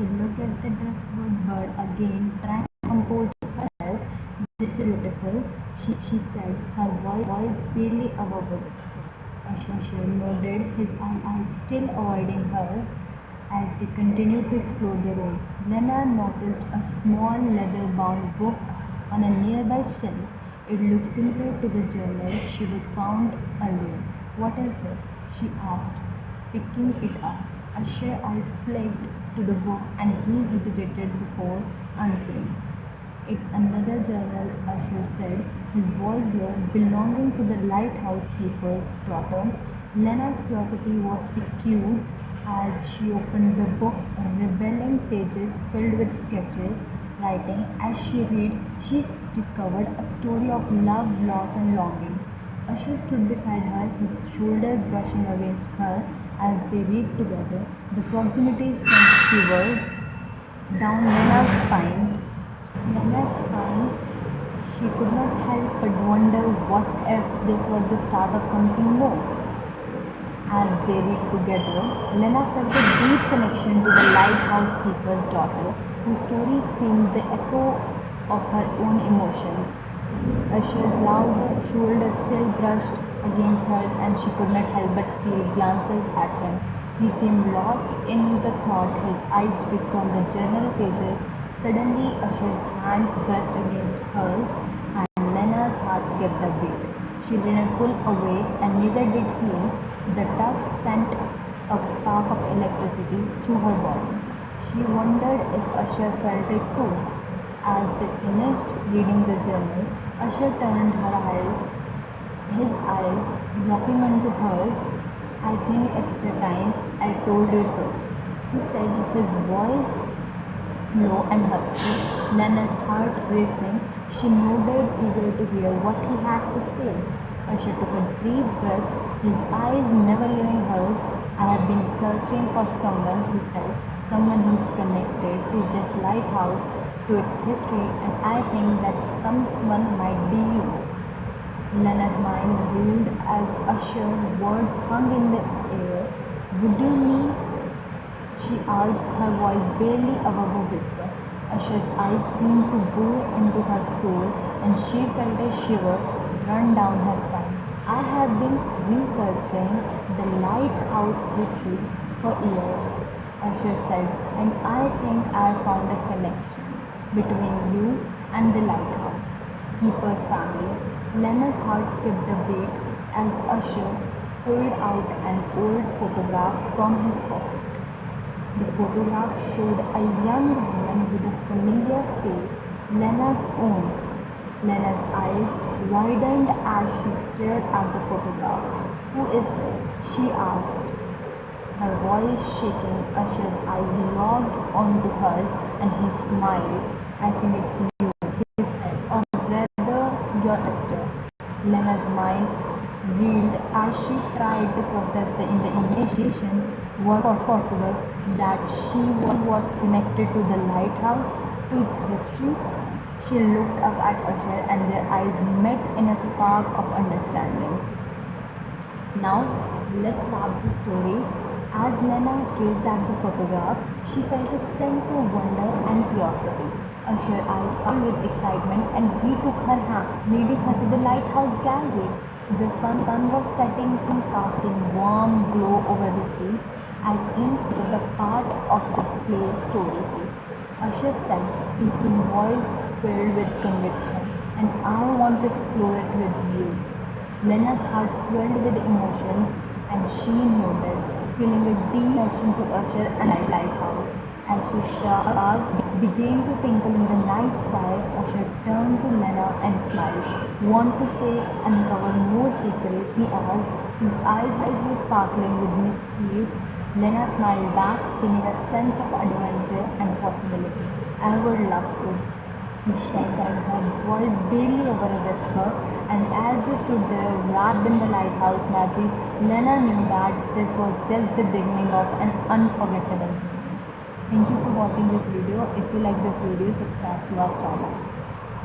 Usher looked at the driftwood bird again, trying to compose herself. "This is beautiful," she said, her voice barely above a whisper. Usher nodded, his eyes still avoiding hers. As they continued to explore the room, Lena noticed a small leather-bound book on a nearby shelf. It looked similar to the journal she would found earlier. "What is this?" she asked, picking it up. Usher's eyes flicked to the book and he hesitated before answering. "It's another journal," Usher said, his voice low, "belonging to the lighthouse keeper's daughter." Lena's curiosity was piqued as she opened the book, revealing pages filled with sketches, writing. As she read, she discovered a story of love, loss, and longing. Usher stood beside her, his shoulders brushing against her as they read together. The proximity sent shivers down Lena's spine. She could not help but wonder what if this was the start of something more. As they read together, Lena felt a deep connection to the lighthouse keeper's daughter, whose story seemed the echo of her own emotions. Usher's loud shoulders still brushed against hers, and she could not help but steal glances at him. He seemed lost in the thought, his eyes fixed on the journal pages. Suddenly, Usher's hand brushed against hers, and Lena's heart skipped a beat. She didn't pull away, and neither did he. The touch sent a spark of electricity through her body. She wondered if Usher felt it too. As they finished reading the journal, Usher turned his eyes locking onto hers. "I think it's the time I told you the truth," he said, his voice low and husky. Lena's heart racing, she nodded, eager to hear what he had to say. Usher took a deep breath, his eyes never leaving hers. "I have been searching for someone," he said, "someone who's connected to this lighthouse, to its history, and I think that someone might be you." Lena's mind reeled as Usher's words hung in the air. "Would you mean?" she asked, her voice barely above a whisper. Usher's eyes seemed to go into her soul, and she felt a shiver run down her spine. "I have been researching the lighthouse history for years," Usher said, "and I think I found a connection between you and the lighthouse keeper's family." Lena's heart skipped a beat as Usher pulled out an old photograph from his pocket. The photograph showed a young woman with a familiar face, Lena's own. Lena's eyes widened as she stared at the photograph. "Who is this?" she asked, her voice shaking. Usher's eyes locked onto hers, and he smiled. "I think it's you," he said, "or rather your sister." Lena's mind reeled as she tried to process the imagination. Was it possible that she was connected to the lighthouse, to its history? She looked up at Usher, and their eyes met in a spark of understanding. "Now, let's wrap the story." As Lena gazed at the photograph, she felt a sense of wonder and curiosity. Usher's eyes sparkled with excitement, and he took her hand, leading her to the lighthouse gallery. The sun was setting and casting warm glow over the sea. "I think the part of the play story too," Usher said, his voice filled with conviction, "and I want to explore it with you." Lena's heart swelled with emotions, and she nodded, feeling a deep connection to Usher and the lighthouse. As the stars began to twinkle in the night sky, Usher turned to Lena and smiled. "Want to say uncover more secrets?" he asked. His eyes were sparkling with mischief. Lena smiled back, feeling a sense of adventure and possibility. "I would love to," he said, her voice barely over a whisper. And as they stood there, wrapped in the lighthouse magic, Lena knew that this was just the beginning of an unforgettable journey. Thank you for watching this video. If you like this video, subscribe to our channel.